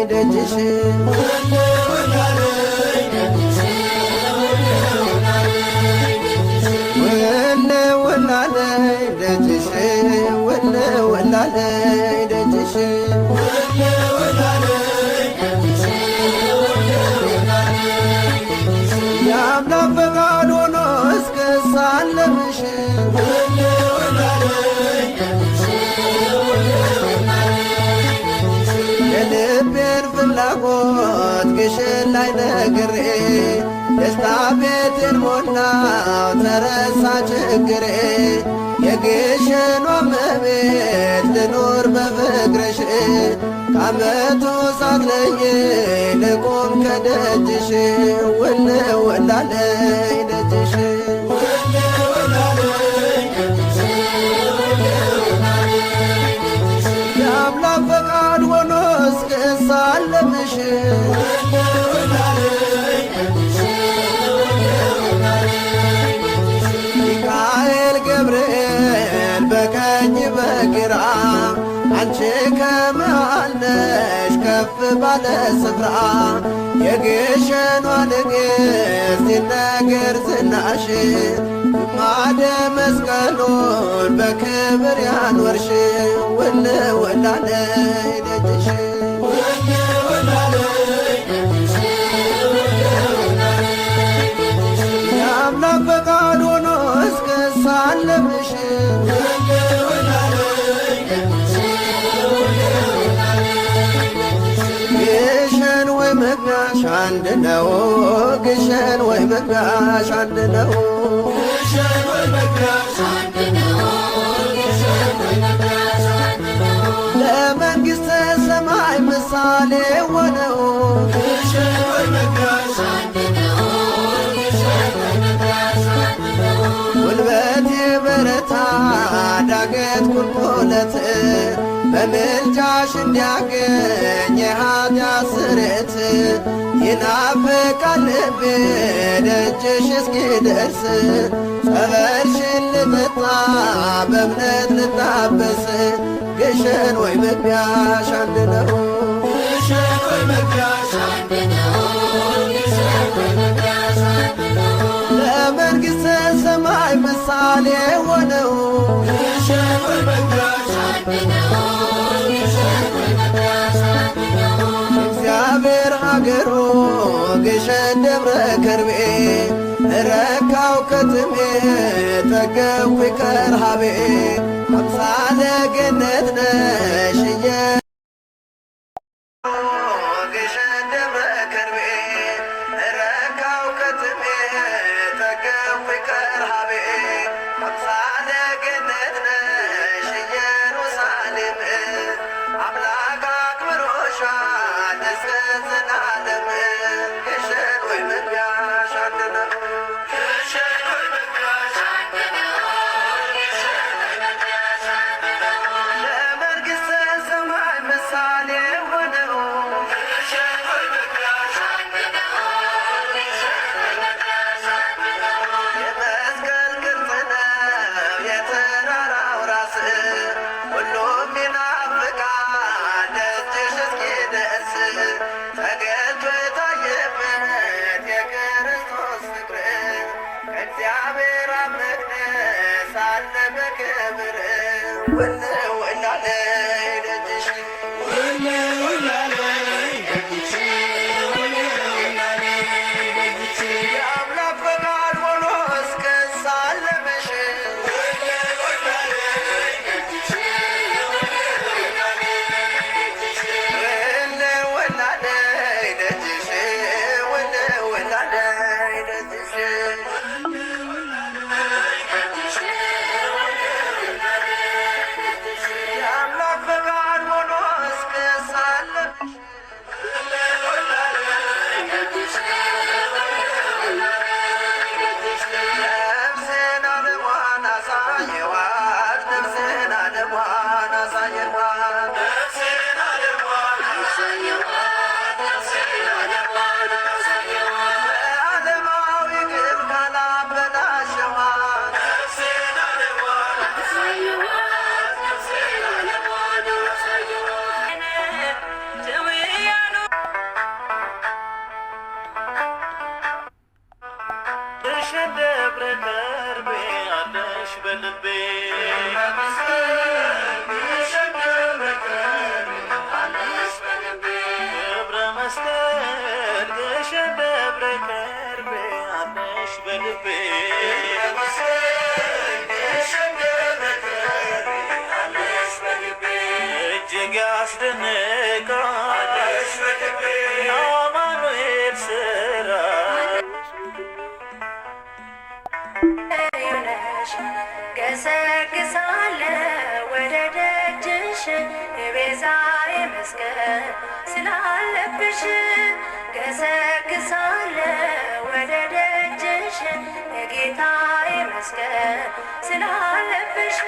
ደጅሽ ወላለይ ደጅሽ ወላለይ ደጅሽ የአምላክ ፈቃድ ሆኖ እስክሳለምሽ የልቤን ፍላጎት ግሽን ላይ ነግሬ ደስታ ቤቴን ሞላው ተረሳ ችግሬ የግሸኗ እመቤት ልኖር በፍቅርሽ ከዓመቱ ሳትለይ ልቁም ከደጅሽ ወላለይ ደጅሽ የአምላክ ፈቃድ ሆኖ እስክሳለምሽ ሚካኤል ገብርኤል በቀኝ በግራ አንቺ ከመሃል ነሽ ከፍ ባለ ስፍራ የግሸኗ ንግሥት ይነገር ዝናሽ ግማደ መስቀሉን በክብር ያኖርሽ ወላለይ ደጅሽ የአምላክ ፈቃድ ሆኖ እስክሳለምሽ ግሸን ወይ መግቢያሽ አንድ ነው ግሸን ወይ መግቢያሽ አንድ ነው ለመንግሥተ ሰማይ ምሳሌ ሆነው ጉልበቴ በረታ ዳገት ቁልቁለት በምልጃሽ እንዲያገኝ የኃጢአት ስርየት ይናፍቃል ልቤ ደጅሽ እስኪደርስ ጸበልሽን ልጠጣ በእምነት ልታበስ ግሸን ወይ መግቢያሽ አንድ ነው ለመንግሥተ ሰማይ ምሳሌ ሆነው እግዚአብሔር ሀገሩ ግሸን ደብረ ከርቤ ረካው ከትሜ ጠገብኩ ከረሃቤ አምሳለ ገነት ነሽ ግሸን ደብረ ከርቤ ረካው ከትሜ ጠገብኩ ከረሃቤ አምሳለ ገነት ነሽ ኢየሩሳሌም አምላክ አክብሮሻል እስከ ዘላለም ግሸን ወይ መግቢያሽ አንድ ነው ለመንግሥተ ሰማይ ምሳሌ ሆነው የመስቀል ቅርጽ ነው ደብረ ከርቤ አለሽ በልቤ ክብረ መስቀል ግሸን ደብረ ከርቤ አለሽ በልቤ እጅግ ያስደንቃል የአማኑኤል ስራ ገሰግሳለሁ ወደ ደጅሽ የቤዛዬ መስቀል ስላለብሽ ገሰግሳለሁ ወደ ደጅሽ የጌታዬ መስቀል ስላለብሽ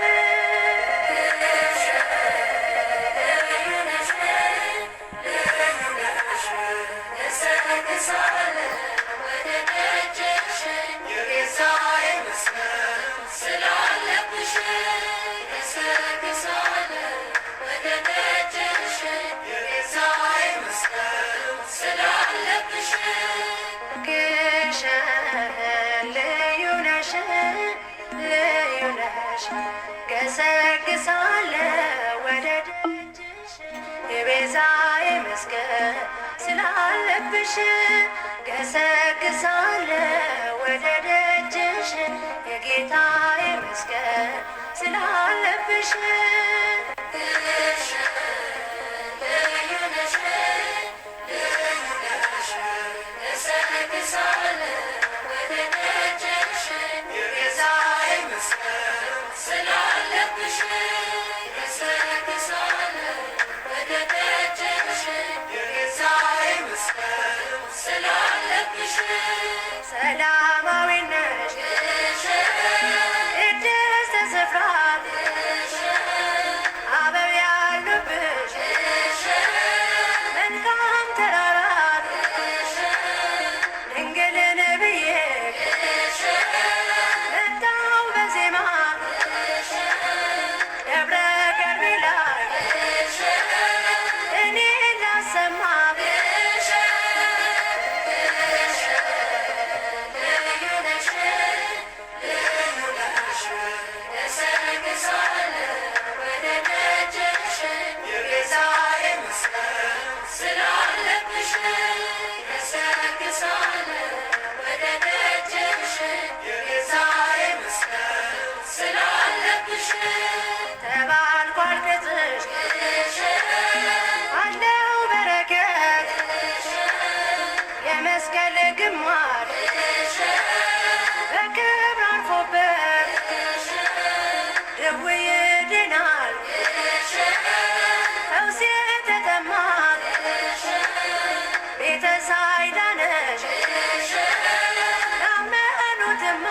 ገሰግሳለሁ ወደ ደጅሽ የቤዛዬ መስቀል ስላለብሽ ገሰግሳለሁ ወደ ደጅሽ የጌታዬ መስቀል ስላለብሽ ሰላማዊ ነሽ ቅድስት ስፍራ አበብ ያሉብሽ መልካም ተራራ ድንግልን ብዬ መጣሁ በዜማ ደብረ ከርቤ ላይ እኔ ላሰማ ተባልኳል ቅጽሽ አለው በረከት የመስቀል ግማድ በክብር አርፎበት ድውይ ድናል ፈውስ የተጠማ ቤተ ሳይዳ ነሽ ላመኑትማ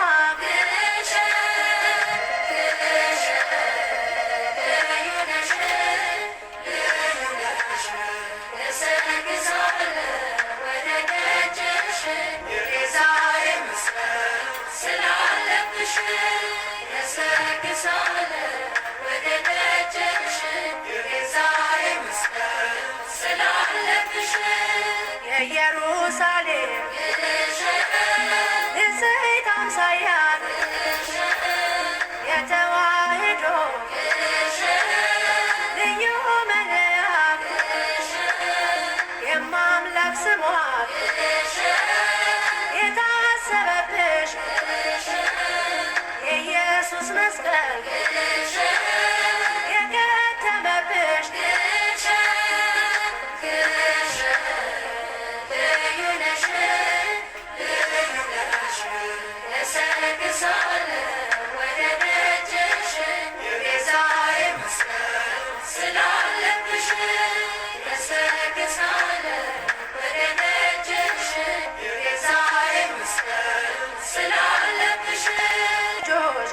የኢየሩሳሌም ንጽሕት አምሳያ የተዋሕዶ ልዩ መለያ የማምላክ ስሟ የታሰበብሽ የኢየሱስ መስቀል የከተመብሽ ልጆች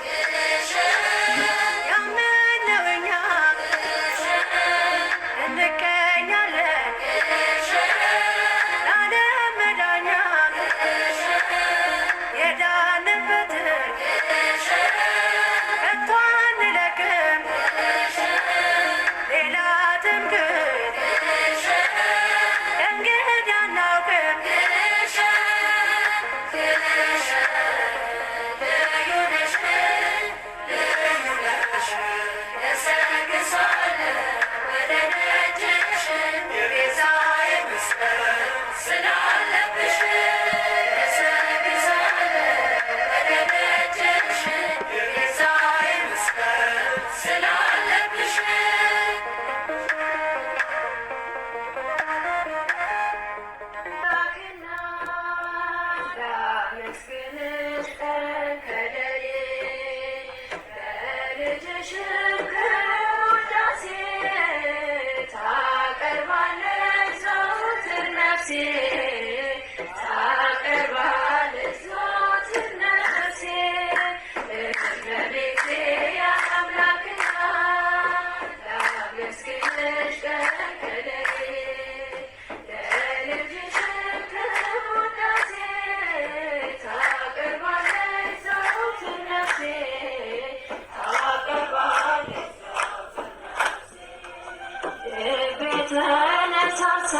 ሳሳ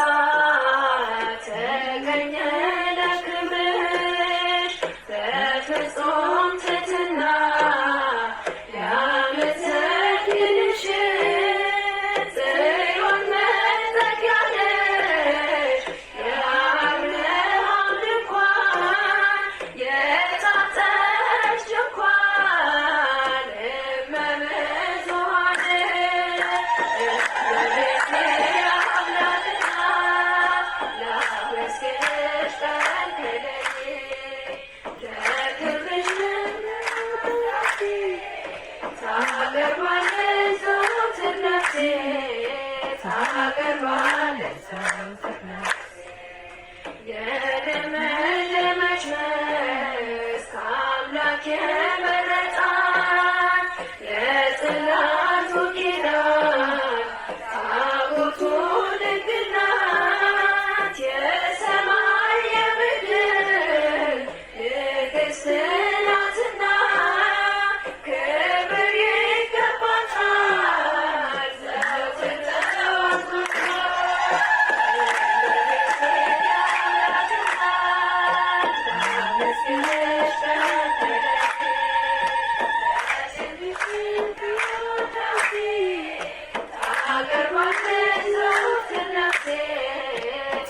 ተገኘ ለክብርሽ በፍጹም ትሕትና ሊያመሰግንሽ ጽዮን መጠጊያ ነሽ የአብርሃም ድንኳን የታጠረች ድንኳን እመብዙኃን እመቤቴ አምላክ እናት ላመስግንሽ ከልክለኝ ለክብርሽ ታቀርባለች ዘወትር ነፍሴ ታቀርባለች ዘወትር ነፍሴ የለመለመች መስክ አምላክ የመረጣት የጽላቱ ኪዳን ታቦቱ ድንግል ናት የሰማይ የምድር ንግሥት ናትና ክብር ይገባታል ዘወትር ጠዋት ማታ እመቤቴ የአምላክ እናት ላመስግንሽ ከልክለኝ ለስምሽን ውዳሴ ታቀርባለች ዘወትር ነፍሴ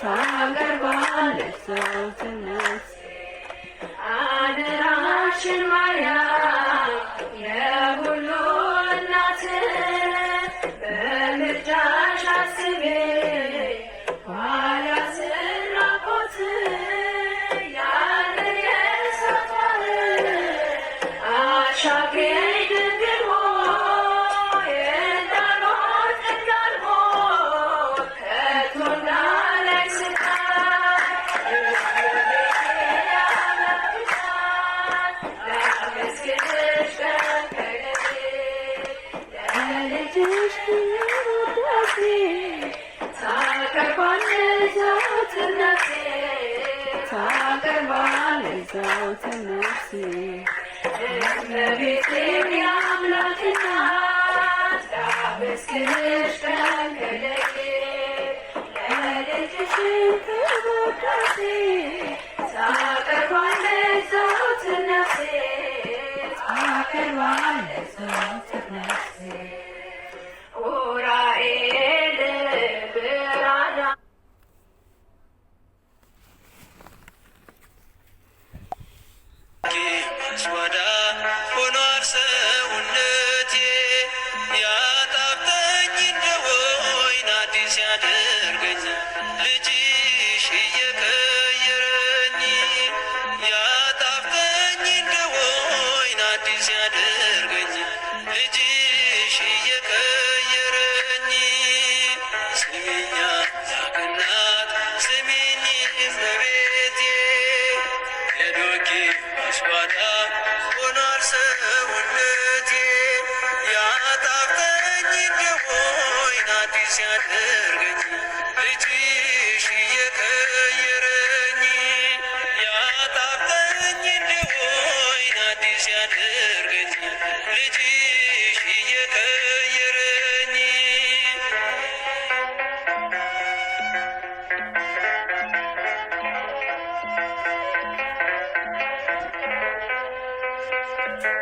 ታቀርባለች ዘወትር ነፍሴ አደራሽን ማርያም የሁሉ እናት በምልጃሽ አስቤኝ ኋላ ስራቆት ያንን የእሳት ባህር አሻግረኝ ድንግል ሆይ እንዳልሞት እንዳልሞት ከቶ እንዳላይ ስቃይ እመቤቴ የአምላክ እናት ላመስግንሽ ከልክለኝ ለልጅሽ ውዳሴ ታቀርባለች ዘወትር ነፍሴ ታቀርባለች ዘወትር ነፍሴ እመቤቴ የአምላክ እናት ላመስግንሽ ከልክለኝ ለልጅሽ ውዳሴ ታቀርባለች ዘወትር ነፍሴ ታቀርባለች ዘወትር ነፍሴ ኡራኤል ብራና ማስዋዳ ሆኗል ሰውነቴ ያጣፍጠኝ እንደ ወይን አዲስ ያደርገኝ ልጅሽ እየቀየረኝ ያጣፍጠኝ እንደ ወይን አዲስ ያደርገኝ ልጅሽ እየቀየረኝ ስሚኛ ዛግናት ስሚኝ እመቤቴ የዶኪ ማስዋዳ ሆኗል ሰውነቴ ያጣፍጠኝ እንደ ወይን አዲስ ያደርገኝ ልጅሽ እየቀየረኝ ያጣፍጠኝ እንደ ወይን አዲስ ያደርገኝ ልጅሽ እየቀየረኝ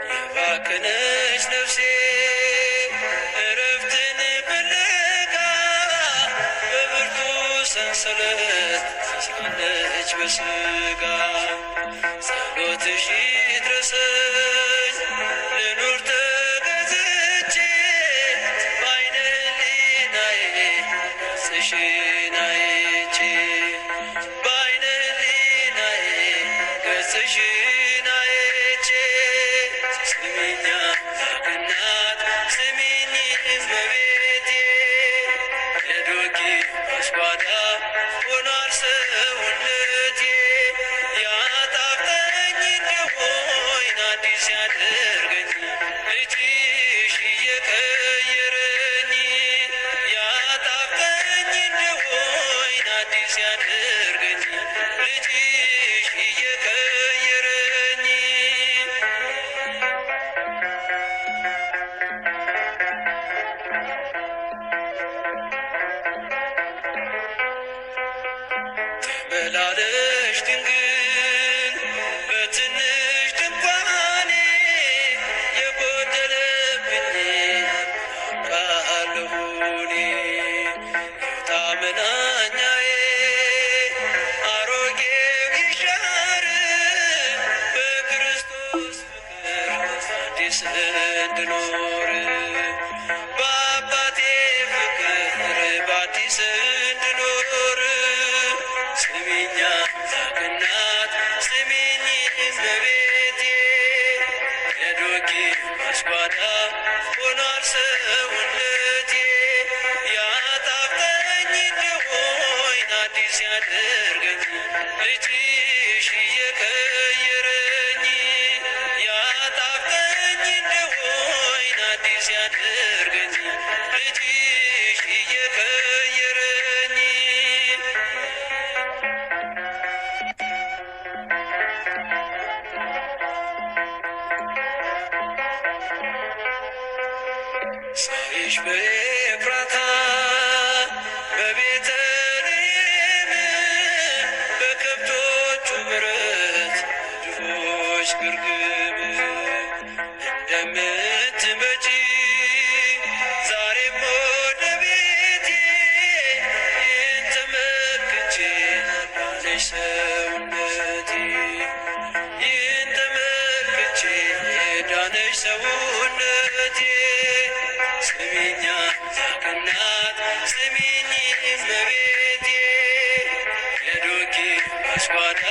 የባከነች ነፍሴ እረፍትን ፍለጋ በብርቱ ሰንሰለት ሳለች በስጋ ጸሎትሽ ይድረሰኝ ልኑር ተገዝቼ በዓይነ ሕሊናዬ ገጽሽን አይቼ በዓይነ ሕሊናዬ ገጽሽን አይቼ ስሚኛ እናት ስሚኝ እመቤቴ የዶኪ ማስዋዳ ሆኗል ሰውነቴ ያጣፍጠኝ እንደ ወይን አዲስ ያደርገኝ ልጅሽ እየቀየረኝ ያጣፍጠኝ እንደ ወይን አዲስ ያደርገኝ ልጅሽ እየቀየረኝ ተመላለሽ ድንግል በትንሽ ድንኳኔ የጎደለብኝ ቃለሁ እኔ ታመናኛዬ አሮጌው ይሻር በክርስቶስ ፍቅር አዲስ እንድኖር በአባቴ ፍቅር በአዲስ እንድኖር ስሚኛ እናት ስሚኝ እመቤቴ የዶኪ ማስጓዳ ሆኗል ሰውነቴ ያጣፍጠኝ እንደሆን አዲስ ያደርገኝ ልጅሽ እየቀየረኝ ያጣፍጠኝ እንደሆን አዲስ ያደርገኝ ልጅሽ እየቀየረኝ ሳይሽ በኤፍራታ በቤተልሔም በከብቶቹ በረት በድሆች ግርግም እንደምትመጪ ዛሬም ወደ ቤቴ ይህን ተመልክቼ ዳነች ሰውነቴ ይህን ተመልክቼ ዳነች ሰውነቴ ስሚኛ እናት ስሚኝ እመቤቴ የዶኪ ማስጓዳ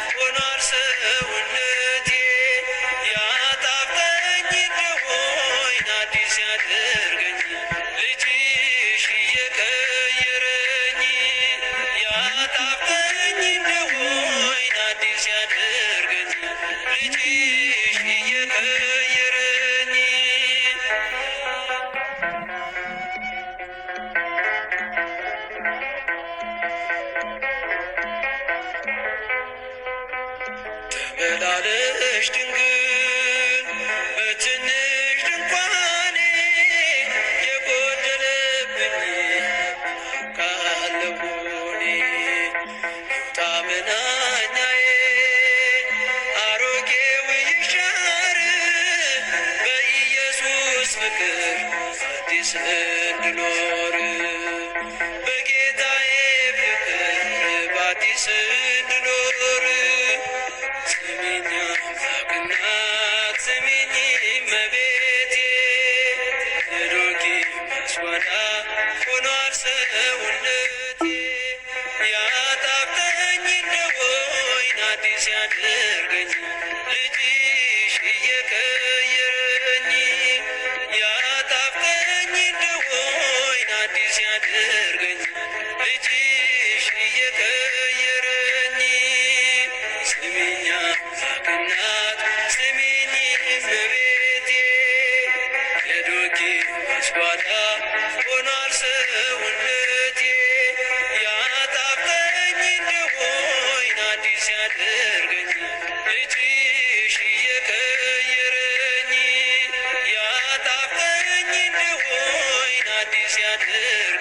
ሆኗል ሰውነቴ ያጣፍጠኝ እንደሆን አዲስ ያደርገኝ ልጅሽ እየቀየረኝ ያጣፍጠኝ እንደሆን አዲስ ያደርገኝ ልጅሽ እየቀየረኝ ተመላለሽ ድንግል በትንሽ ድንኳኔ የጎደለብኝ ቃለሁ እኔ ይውጣ መናኛዬ አሮጌው ይሻር በኢየሱስ ፍቅር አዲስ እንድኖር በጌታዬ ፍቅር በአዲስ እንድኖር ስሚኝ እናት ስሚኝ እመቤቴ የዶኪ ማስጓዳ ሆኗል ሰውነቴ ያጣፍጠኝ እንደሆን አዲስ ያደርገኝ ልጅሽ እየቀየረኝ ያጣፍጠኝ እንደሆን አዲስ ያደርገኝ ልጅሽ እየቀየረኝ ስሚኛ እናት ስሚኝ እመቤቴ የዶኪ ማስጓዳ ሆኗል ሰውነቴ ያጣፍጠኝ እንደሆን አዲስ ያደርገኝ ልጅሽ እየቀየረኝ ያጣፍጠኝ እንደሆን አዲስ ያደርገኝ